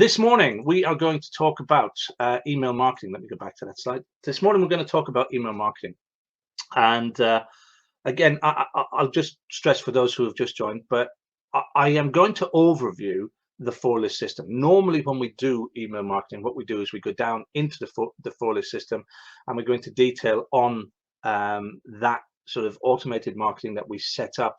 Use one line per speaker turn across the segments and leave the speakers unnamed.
This morning, we are going to talk about email marketing. Let me go back to that slide. This morning, we're going to talk about email marketing. And again, I'll just stress for those who have just joined, but I am going to overview the four-list system. Normally, when we do email marketing, what we do is we go down into the four-list system, and we go into detail on that sort of automated marketing that we set up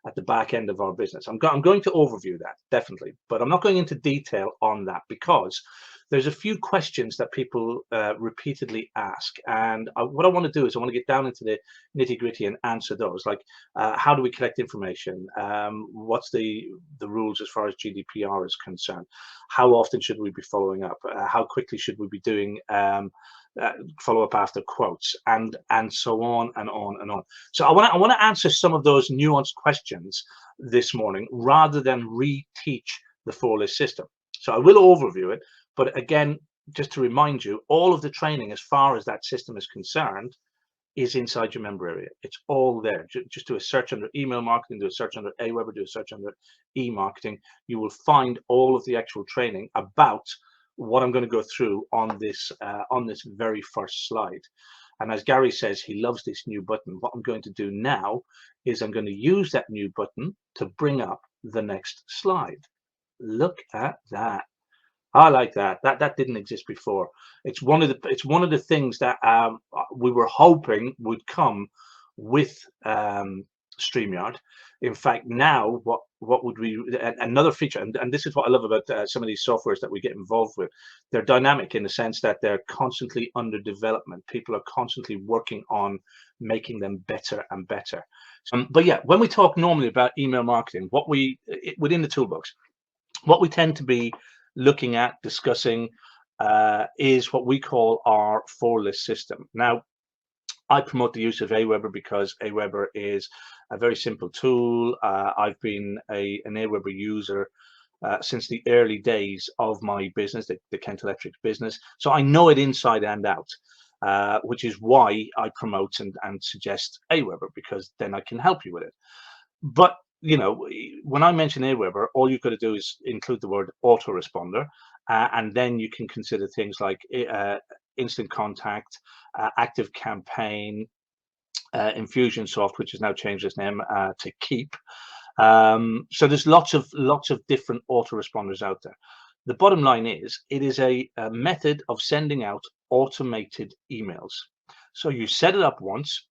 at the back end of our business. I'm going to overview that, definitely, but I'm not going into detail on that because there's a few questions that people repeatedly ask, and what I want to do is I want to get down into the nitty-gritty and answer those, like how do we collect information, what's the rules as far as GDPR is concerned, how often should we be following up, how quickly should we be doing follow up after quotes, and so on and on and on. So I want to answer some of those nuanced questions this morning rather than reteach the four-list system. So I will overview it, but again, just to remind you, all of the training as far as that system is concerned is inside your member area. It's all there. Just do a search under email marketing, do a search under Aweber, do a search under e-marketing. You will find all of the actual training about what I'm going to go through on this very first slide. And as Gary says, he loves this new button. What I'm going to do now is I'm going to use that new button to bring up the next slide. Look at that. I like that. That didn't exist before. It's one of the things that we were hoping would come with StreamYard. In fact, now what would we, another feature, and this is what I love about some of these softwares that we get involved with. They're dynamic in the sense that they're constantly under development. People are constantly working on making them better and better. But yeah, when we talk normally about email marketing, within the toolbox, what we tend to be looking at, discussing, is what we call our four-list system. Now, I promote the use of Aweber because Aweber is a very simple tool. I've been an Aweber user since the early days of my business, the Kent Electrics business. So I know it inside and out, which is why I promote and suggest Aweber, because then I can help you with it. But you know, when I mention Aweber, all you've got to do is include the word autoresponder, and then you can consider things like instant contact, active campaign, Infusionsoft, which has now changed its name to Keep. So there's lots of different autoresponders out there. The bottom line is, it is a method of sending out automated emails. So you set it up once,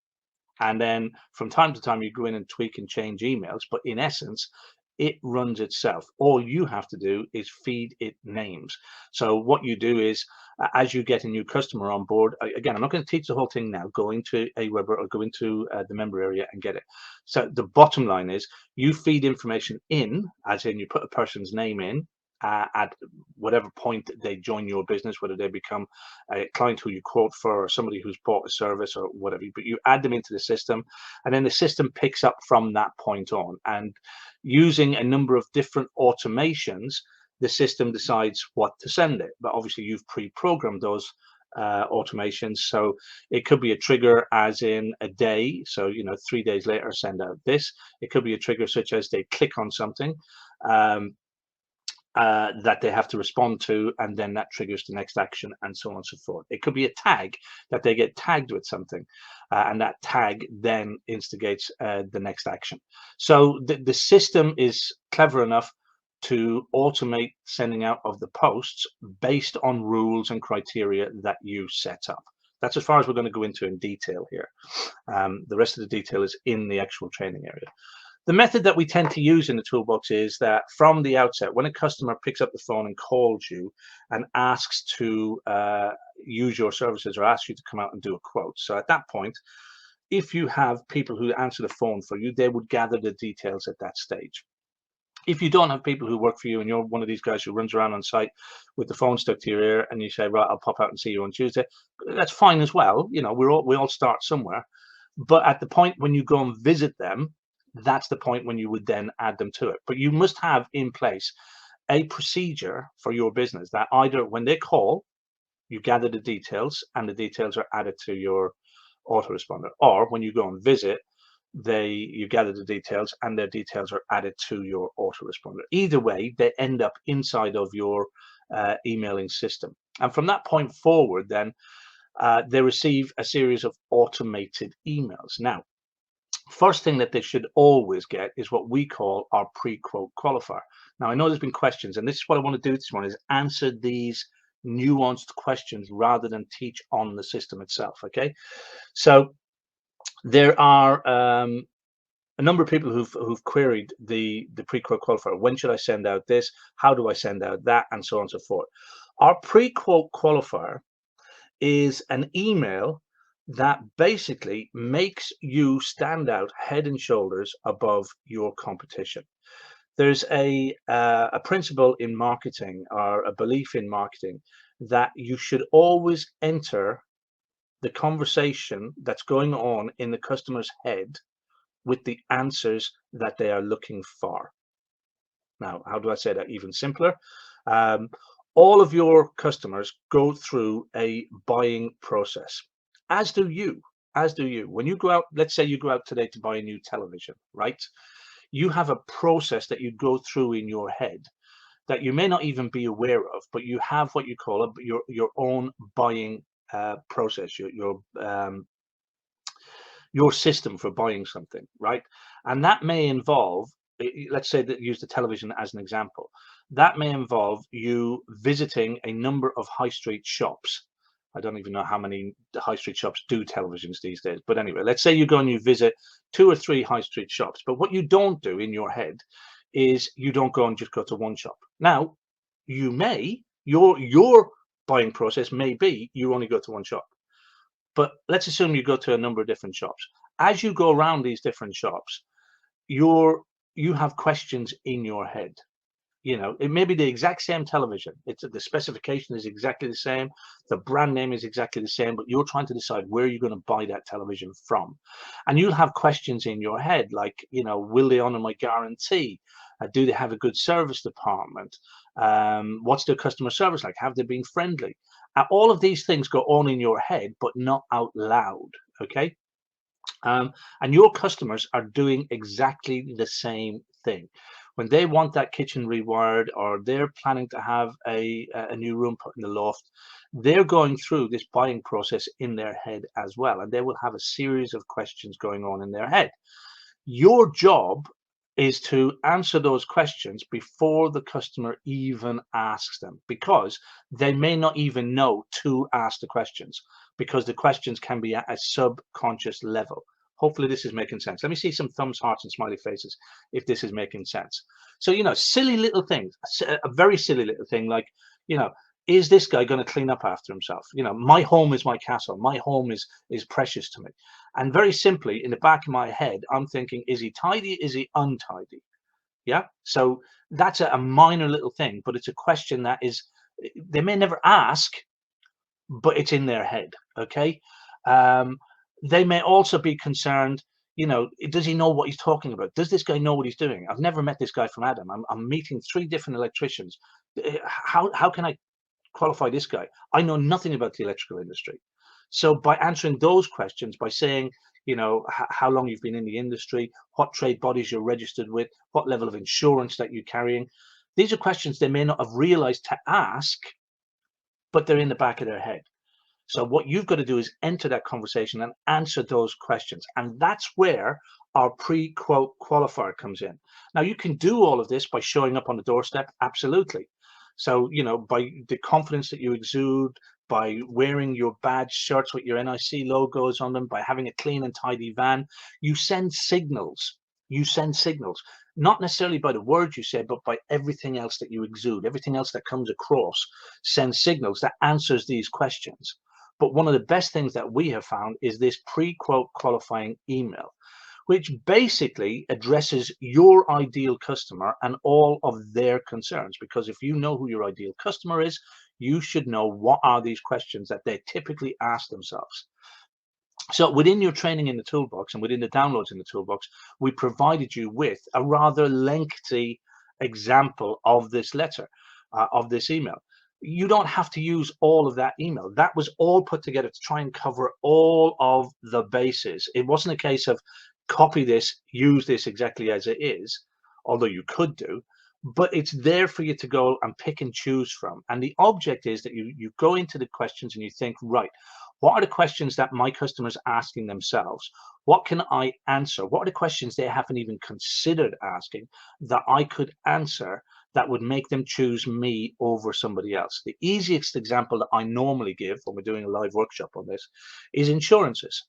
and then from time to time you go in and tweak and change emails, but in essence it runs itself. All you have to do is feed it names. So what you do is, as you get a new customer on board, again, I'm not going to teach the whole thing now. Go into Aweber or go into the member area and get it. So the bottom line is, you feed information in, as in you put a person's name in at whatever point they join your business, whether they become a client who you quote for, or somebody who's bought a service or whatever, but you add them into the system, and then the system picks up from that point on. And using a number of different automations, the system decides what to send it. But obviously you've pre-programmed those automations, so it could be a trigger as in a day, so 3 days later send out this. It could be a trigger such as they click on something that they have to respond to, and then that triggers the next action, and so on and so forth. It could be a tag that they get tagged with something, and that tag then instigates the next action. So the system is clever enough to automate sending out of the posts based on rules and criteria that you set up. That's as far as we're going to go into in detail here. The rest of the detail is in the actual training area. The method that we tend to use in the toolbox is that from the outset, when a customer picks up the phone and calls you and asks to use your services or asks you to come out and do a quote. So at that point, if you have people who answer the phone for you, they would gather the details at that stage. If you don't have people who work for you and you're one of these guys who runs around on site with the phone stuck to your ear and you say, right, I'll pop out and see you on Tuesday, that's fine as well. We all start somewhere. But at the point when you go and visit them, that's the point when you would then add them to it. But you must have in place a procedure for your business that either when they call, you gather the details and the details are added to your autoresponder, or when you go and visit, you gather the details and their details are added to your autoresponder. Either way, they end up inside of your emailing system. And from that point forward, then they receive a series of automated emails. Now, first thing that they should always get is what we call our pre-quote qualifier. Now, I know there's been questions, and this is what I want to do this morning, is answer these nuanced questions rather than teach on the system itself. Okay, so there are a number of people who've queried the pre-quote qualifier. When should I send out this? How do I send out that? And so on and so forth. Our pre-quote qualifier is an email that basically makes you stand out head and shoulders above your competition. There's a principle in marketing, or a belief in marketing, that you should always enter the conversation that's going on in the customer's head with the answers that they are looking for. Now, how do I say that even simpler? All of your customers go through a buying process, as do you. As do you. When you go out, let's say you go out today to buy a new television, right? You have a process that you go through in your head that you may not even be aware of, but you have what you call your own buying process, your system for buying something, right? And that may involve, let's say that use the television as an example, that may involve you visiting a number of high street shops. I don't even know how many high street shops do televisions these days, but anyway, let's say you go and you visit 2 or 3 high street shops. But what you don't do in your head is you don't go and just go to one shop. Now, you may, your buying process may be you only go to one shop. But let's assume you go to a number of different shops. As you go around these different shops, you have questions in your head. You know, it may be the exact same television. The specification is exactly the same. The brand name is exactly the same, but you're trying to decide where you're going to buy that television from. And you'll have questions in your head like, you know, will they honor my guarantee? Do they have a good service department? What's their customer service like? Have they been friendly? All of these things go on in your head, but not out loud. Okay. And your customers are doing exactly the same thing. When they want that kitchen rewired, or they're planning to have a new room put in the loft, they're going through this buying process in their head as well. And they will have a series of questions going on in their head. Your job is to answer those questions before the customer even asks them, because they may not even know to ask the questions, because the questions can be at a subconscious level. Hopefully this is making sense. Let me see some thumbs, hearts, and smiley faces if this is making sense. So, you know, silly little things, a very silly little thing like, you know, is this guy going to clean up after himself? You know, my home is my castle. My home is precious to me. And very simply, in the back of my head, I'm thinking, is he tidy? Is he untidy? Yeah. So that's a minor little thing, but it's a question that is, they may never ask, but it's in their head. Okay. They may also be concerned, you know, does he know what he's talking about? Does this guy know what he's doing? I've never met this guy from Adam. I'm meeting 3 different electricians. How can I qualify this guy? I know nothing about the electrical industry. So by answering those questions, by saying, you know, how long you've been in the industry, what trade bodies you're registered with, what level of insurance that you're carrying, these are questions they may not have realized to ask, but they're in the back of their head. So what you've got to do is enter that conversation and answer those questions. And that's where our pre-quote qualifier comes in. Now, you can do all of this by showing up on the doorstep. Absolutely. So, you know, by the confidence that you exude, by wearing your badge shirts with your NIC logos on them, by having a clean and tidy van, you send signals. You send signals, not necessarily by the words you say, but by everything else that you exude. Everything else that comes across sends signals that answers these questions. But one of the best things that we have found is this pre-quote qualifying email, which basically addresses your ideal customer and all of their concerns. Because if you know who your ideal customer is, you should know what are these questions that they typically ask themselves. So within your training in the toolbox and within the downloads in the toolbox, we provided you with a rather lengthy example of this letter, of this email. You don't have to use all of that email. That was all put together to try and cover all of the bases. It wasn't a case of copy this, use this exactly as it is, although you could do, but it's there for you to go and pick and choose from. And the object is that you go into the questions and you think, right, what are the questions that my customers are asking themselves? What can I answer? What are the questions they haven't even considered asking that I could answer that would make them choose me over somebody else? The easiest example that I normally give when we're doing a live workshop on this is insurances.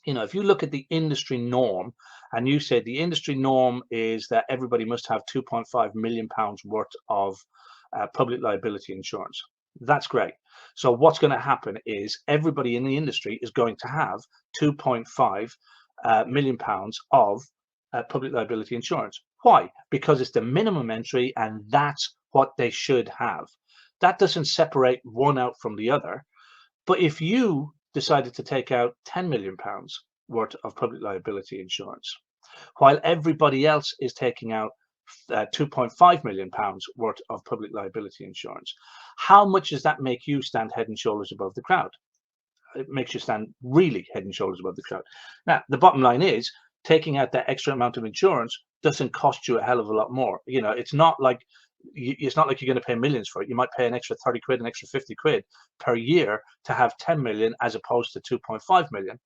You know, if you look at the industry norm and you said the industry norm is that everybody must have 2.5 million pounds worth of public liability insurance, that's great. So what's going to happen is everybody in the industry is going to have 2.5 million pounds of public liability insurance. Why? Because it's the minimum entry and that's what they should have. That doesn't separate one out from the other. But if you decided to take out 10 million pounds worth of public liability insurance, while everybody else is taking out 2.5 million pounds worth of public liability insurance, how much does that make you stand head and shoulders above the crowd? It makes you stand really head and shoulders above the crowd. Now, the bottom line is taking out that extra amount of insurance doesn't cost you a hell of a lot more. You know, it's not like you're going to pay millions for it. You might pay an extra 30 quid, an extra 50 quid per year to have 10 million as opposed to 2.5 million.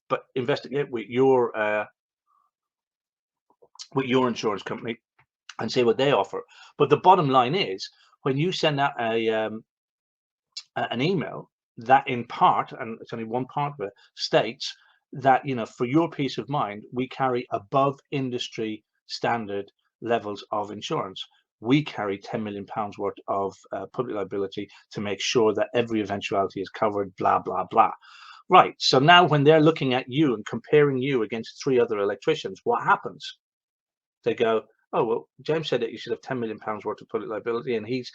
But investigate with your insurance company and see what they offer. But the bottom line is when you send out an email that in part, and it's only one part of it, states that, you know, for your peace of mind, we carry above industry standard levels of insurance. We carry 10 million pounds worth of public liability to make sure that every eventuality is covered, blah, blah, blah. Right. So now when they're looking at you and comparing you against 3 other electricians, what happens? They go, oh, well, James said that you should have 10 million pounds worth of public liability and he's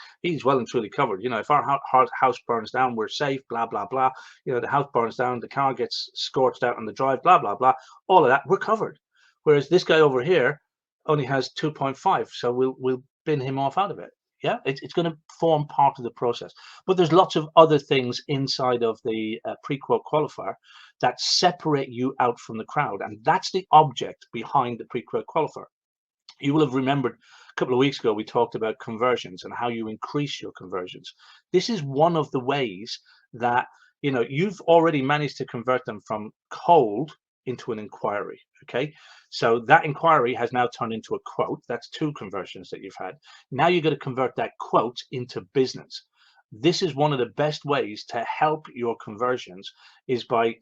well and truly covered. You know, if our house burns down, we're safe, blah, blah, blah. You know, the house burns down, the car gets scorched out on the drive, blah, blah, blah. All of that, we're covered. Whereas this guy over here only has 2.5. So we'll bin him off out of it. Yeah, it's going to form part of the process. But there's lots of other things inside of the pre-quote qualifier that separate you out from the crowd. And that's the object behind the pre-quote qualifier. You will have remembered a couple of weeks ago, we talked about conversions and how you increase your conversions. This is one of the ways that, you know, you've already managed to convert them from cold into an inquiry. Okay. So that inquiry has now turned into a quote. That's 2 conversions that you've had. Now you've got to convert that quote into business. This is one of the best ways to help your conversions is by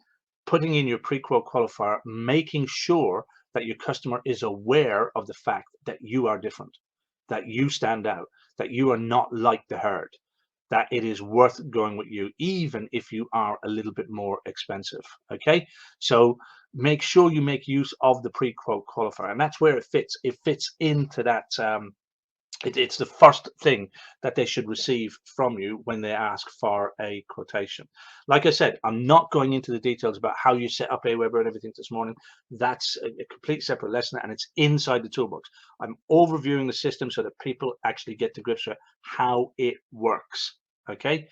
putting in your pre-quote qualifier, making sure that your customer is aware of the fact that you are different, that you stand out, that you are not like the herd, that it is worth going with you, even if you are a little bit more expensive. Okay, so make sure you make use of the pre-quote qualifier, and that's where it fits. It fits into that. It's the first thing that they should receive from you when they ask for a quotation. Like I said, I'm not going into the details about how you set up Aweber and everything this morning. That's a complete separate lesson, and it's inside the toolbox. I'm overviewing the system so that people actually get to grips with how it works. Okay.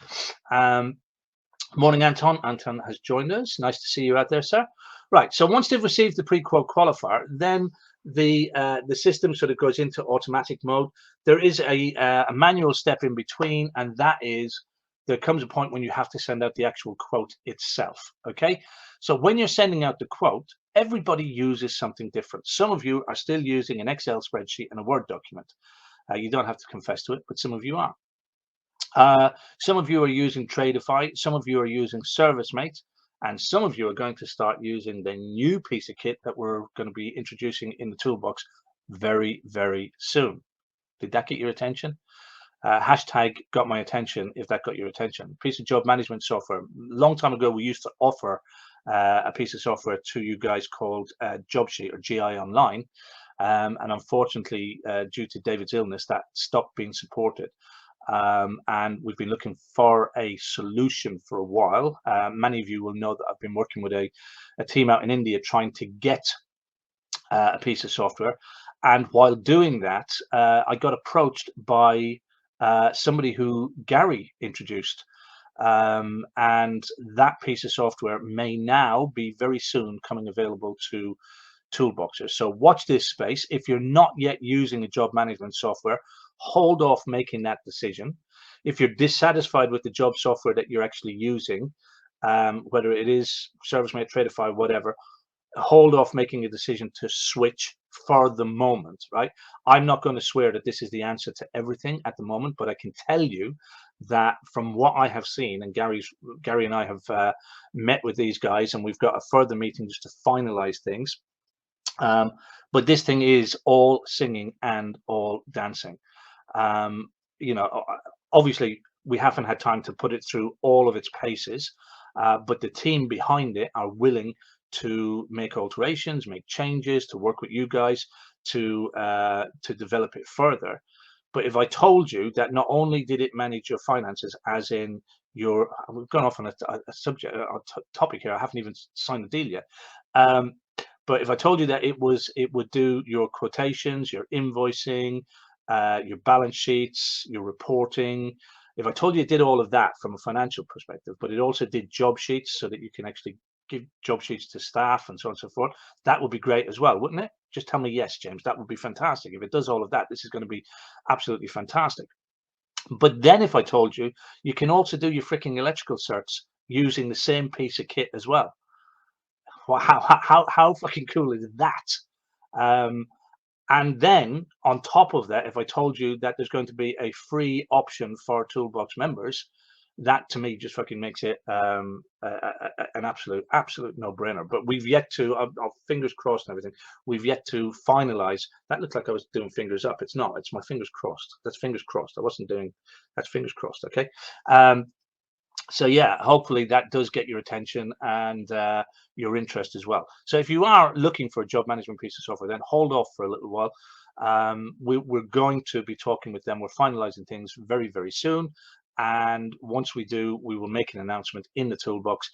Morning, Anton. Anton has joined us. Nice to see you out there, sir. Right. So once they've received the pre-quote qualifier, then the system sort of goes into automatic mode. There is a manual step in between, and that is there comes a point when you have to send out the actual quote itself. Okay. So when you're sending out the quote, everybody uses something different. Some of you are still using an Excel spreadsheet and a Word document. You don't have to confess to it, but some of you are. Some of you are using Tradeify, some of you are using ServiceMate, and some of you are going to start using the new piece of kit that we're going to be introducing in the toolbox very, very soon. Did that get your attention? Hashtag got my attention if that got your attention. Piece of job management software. Long time ago, we used to offer a piece of software to you guys called JobSheet or GI Online. And unfortunately, due to David's illness, that stopped being supported. And we've been looking for a solution for a while. Many of you will know that I've been working with a team out in India trying to get a piece of software. And while doing that, I got approached by somebody who Gary introduced. And that piece of software may now be very soon coming available to toolboxes. So watch this space. If you're not yet using a job management software, hold off making that decision. If you're dissatisfied with the job software that you're actually using, whether it is ServiceMate, Tradeify, whatever, hold off making a decision to switch for the moment, right? I'm not going to swear that this is the answer to everything at the moment, but I can tell you that from what I have seen, and Gary and I have met with these guys, and we've got a further meeting just to finalize things. But this thing is all singing and all dancing. Um, you know, obviously we haven't had time to put it through all of its paces, but the team behind it are willing to make alterations, make changes, to work with you guys to develop it further. But if I told you that not only did it manage your finances, as in your, we've gone off on a subject, a topic here. I haven't even signed the deal yet. But if I told you that it would do your quotations, your invoicing, your balance sheets, your reporting. If I told you it did all of that from a financial perspective, but it also did job sheets so that you can actually give job sheets to staff and so on and so forth, that would be great as well, wouldn't it? Just tell me yes, James, that would be fantastic. If it does all of that, this is going to be absolutely fantastic. But then if I told you, you can also do your freaking electrical certs using the same piece of kit as well. Well, how fucking cool is that? And then on top of that, if I told you that there's going to be a free option for Toolbox members, that to me just fucking makes it an absolute no-brainer. But we've yet to, I'll fingers crossed and everything, we've yet to finalize. That looked like I was doing fingers up. It's not. It's my fingers crossed. That's fingers crossed. I wasn't doing. That's fingers crossed. Okay. So yeah, hopefully that does get your attention and your interest as well. So if you are looking for a job management piece of software, then hold off for a little while. We're going to be talking with them. We're finalizing things very, very soon. And once we do, we will make an announcement in the toolbox.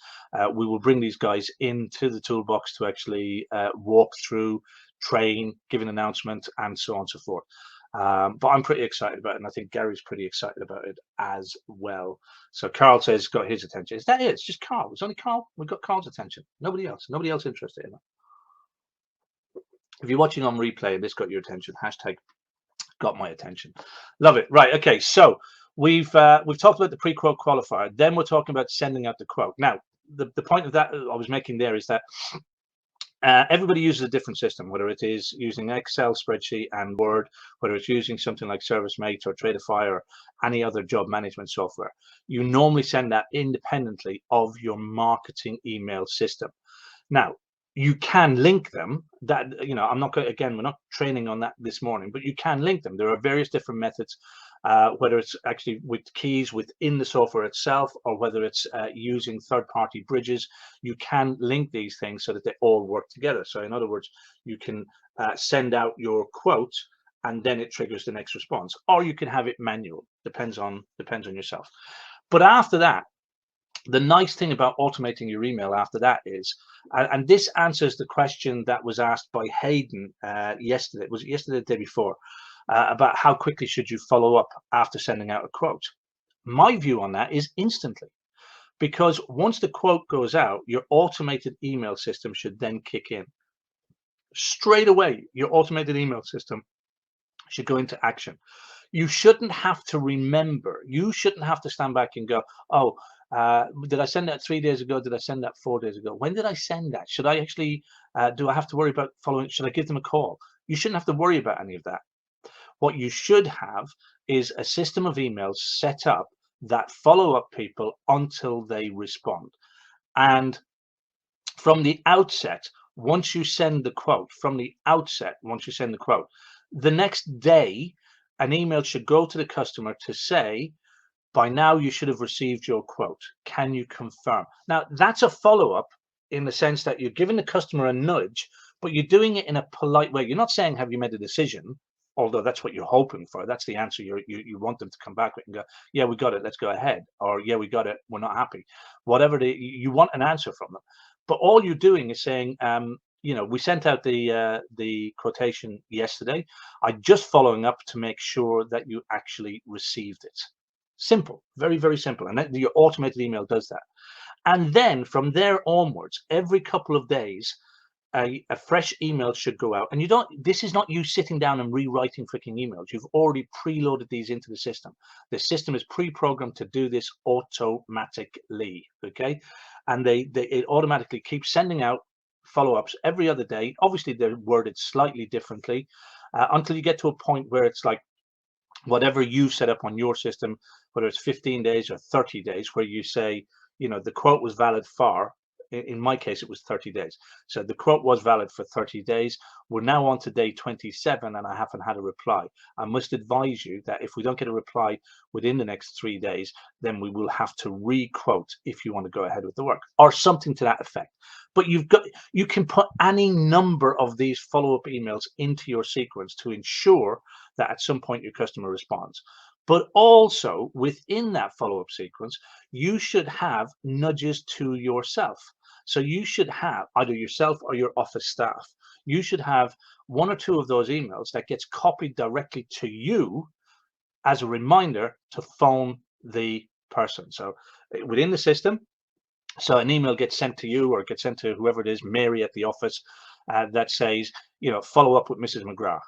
We will bring these guys into the toolbox to actually walk through, train, give an announcement, and so on and so forth. But I'm pretty excited about it, and I think Gary's pretty excited about it as well. So Carl says it's got his attention. Is that it? It's just Carl. It's only Carl. We've got Carl's attention. Nobody else. Nobody else interested in it. If you're watching on replay and this got your attention, hashtag got my attention. Love it. Right. Okay. So we've talked about the pre-quote qualifier. Then we're talking about sending out the quote. Now, the point of that I was making there is that everybody uses a different system, whether it is using Excel spreadsheet and Word, whether it's using something like ServiceMate or Tradeify or any other job management software. You normally send that independently of your marketing email system. Now, you can link them. That, you know, I'm not going, again, we're not training on that this morning, but you can link them. There are various different methods, whether it's actually with keys within the software itself or whether it's using third-party bridges. You can link these things so that they all work together. So in other words, you can send out your quote and then it triggers the next response, or you can have it manual. Depends on yourself. But after that, the nice thing about automating your email after that is, and this answers the question that was asked by Hayden yesterday, was it yesterday or the day before, about how quickly should you follow up after sending out a quote. My view on that is instantly, because once the quote goes out, your automated email system should then kick in. Straight away, your automated email system should go into action. You shouldn't have to remember. You shouldn't have to stand back and go, oh, did I send that 3 days ago? Did I send that 4 days ago? When did I send that? Should I actually, do I have to worry about following? Should I give them a call? You shouldn't have to worry about any of that. What you should have is a system of emails set up that follow up people until they respond. And from the outset, once you send the quote, the next day, an email should go to the customer to say, by now you should have received your quote. Can you confirm? Now, that's a follow-up in the sense that you're giving the customer a nudge, but you're doing it in a polite way. You're not saying, have you made a decision? Although that's what you're hoping for. That's the answer you want them to come back with and go, yeah, we got it, let's go ahead. Or, yeah, we got it, we're not happy. Whatever, you want an answer from them. But all you're doing is saying, you know, we sent out the quotation yesterday. I'm just following up to make sure that you actually received it. Simple, very, very simple. And your automated email does that. And then from there onwards, every couple of days, a fresh email should go out, and you don't, this is not you sitting down and rewriting freaking emails. You've already preloaded these into the system. The system is pre-programmed to do this automatically, okay? And it automatically keeps sending out follow-ups every other day. Obviously they're worded slightly differently, until you get to a point where it's like whatever you set up on your system, whether it's 15 days or 30 days, where you say, you know, the quote was valid for, in my case, it was 30 days. So the quote was valid for 30 days. We're now on to day 27 and I haven't had a reply. I must advise you that if we don't get a reply within the next 3 days, then we will have to re-quote if you want to go ahead with the work, or something to that effect. But you can put any number of these follow-up emails into your sequence to ensure that at some point your customer responds. But also within that follow-up sequence, you should have nudges to yourself. So you should have either yourself or your office staff. You should have 1 or 2 of those emails that gets copied directly to you as a reminder to phone the person. So within the system, so an email gets sent to you or gets sent to whoever it is, Mary at the office, that says, you know, follow up with Mrs. McGrath.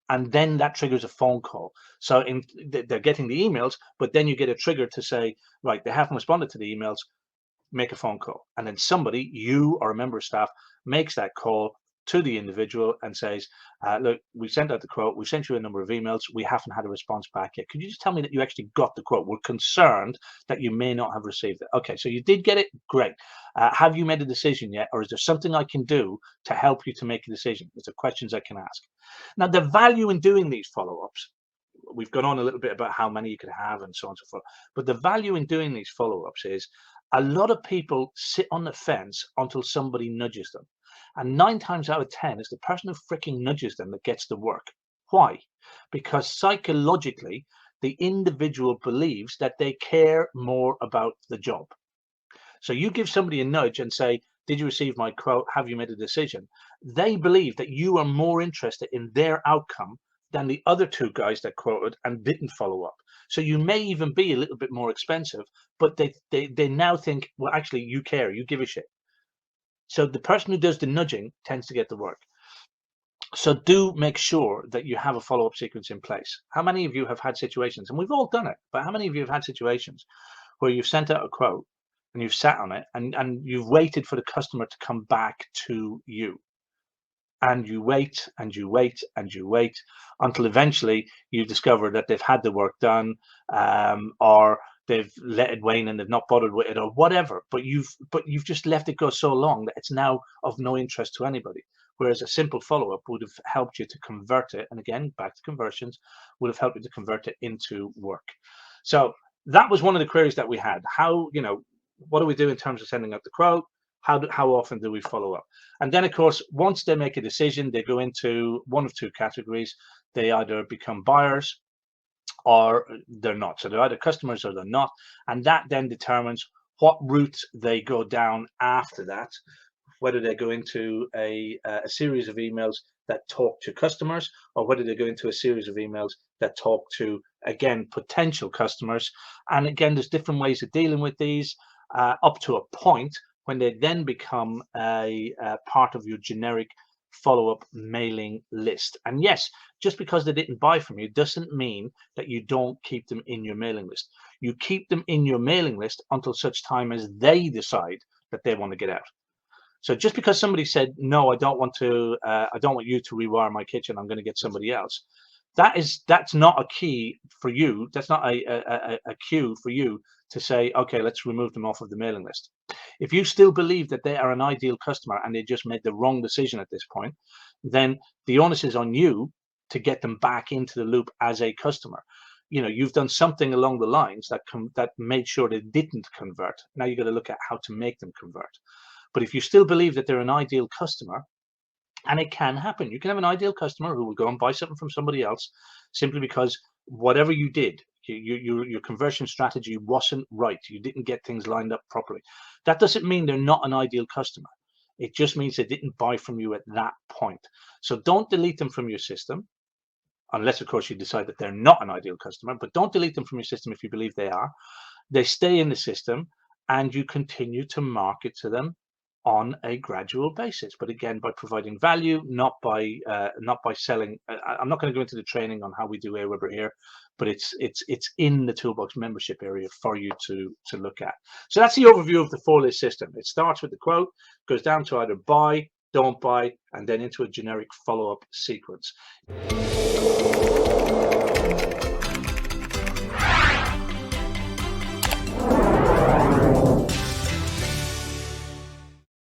And then that triggers a phone call. So they're getting the emails, but then you get a trigger to say, right, they haven't responded to the emails, make a phone call. And then somebody, you or a member of staff, makes that call to the individual and says, look, we sent out the quote, we sent you a number of emails, we haven't had a response back yet. Could you just tell me that you actually got the quote? We're concerned that you may not have received it. Okay, so you did get it, great. Have you made a decision yet, or is there something I can do to help you to make a decision? These are questions I can ask. Now, the value in doing these follow-ups, we've gone on a little bit about how many you could have and so on and so forth, but the value in doing these follow-ups is a lot of people sit on the fence until somebody nudges them. And 9 times out of 10 is the person who freaking nudges them that gets the work. Why? Because psychologically, the individual believes that they care more about the job. So you give somebody a nudge and say, did you receive my quote? Have you made a decision? They believe that you are more interested in their outcome than the other 2 guys that quoted and didn't follow up. So you may even be a little bit more expensive, but they now think, well, actually, you care, you give a shit. So the person who does the nudging tends to get the work. So do make sure that you have a follow-up sequence in place. How many of you have had situations, and we've all done it, but how many of you have had situations where you've sent out a quote and you've sat on it and you've waited for the customer to come back to you? And you wait and you wait and you wait until eventually you discover that they've had the work done, or they've let it wane and they've not bothered with it or whatever. But you've just left it go so long that it's now of no interest to anybody. Whereas a simple follow-up would have helped you to convert it. And again, back to conversions, would have helped you to convert it into work. So that was one of the queries that we had. How, you know, what do we do in terms of sending out the quote? How often do we follow up? And then, of course, once they make a decision, they go into one of 2 categories. They either become buyers or they're not. So they're either customers or they're not. And that then determines what route they go down after that, whether they go into a series of emails that talk to customers, or whether they go into a series of emails that talk to, again, potential customers. And again, there's different ways of dealing with these, up to a point when they then become a part of your generic follow-up mailing list. And yes, just because they didn't buy from you doesn't mean that you don't keep them in your mailing list. You keep them in your mailing list until such time as they decide that they want to get out. So just because somebody said, no, I don't want you to rewire my kitchen, I'm going to get somebody else, that's not a key for you. That's not a cue for you to say, okay, let's remove them off of the mailing list. If you still believe that they are an ideal customer and they just made the wrong decision at this point, then the onus is on you to get them back into the loop as a customer. You know, you've done something along the lines that made sure they didn't convert. Now you've got to look at how to make them convert. But if you still believe that they're an ideal customer, and it can happen, you can have an ideal customer who will go and buy something from somebody else simply because whatever you did, your conversion strategy wasn't right. You didn't get things lined up properly. That doesn't mean they're not an ideal customer. It just means they didn't buy from you at that point. So don't delete them from your system, unless, of course, you decide that they're not an ideal customer. But don't delete them from your system if you believe they are. They stay in the system, and you continue to market to them on a gradual basis, but again, by providing value, not by selling. I'm not going to go into the training on how we do Aweber here, but it's in the Toolbox membership area for you to look at. So that's the overview of the 4-list system. It starts with the quote, goes down to either buy, don't buy, and then into a generic follow-up sequence.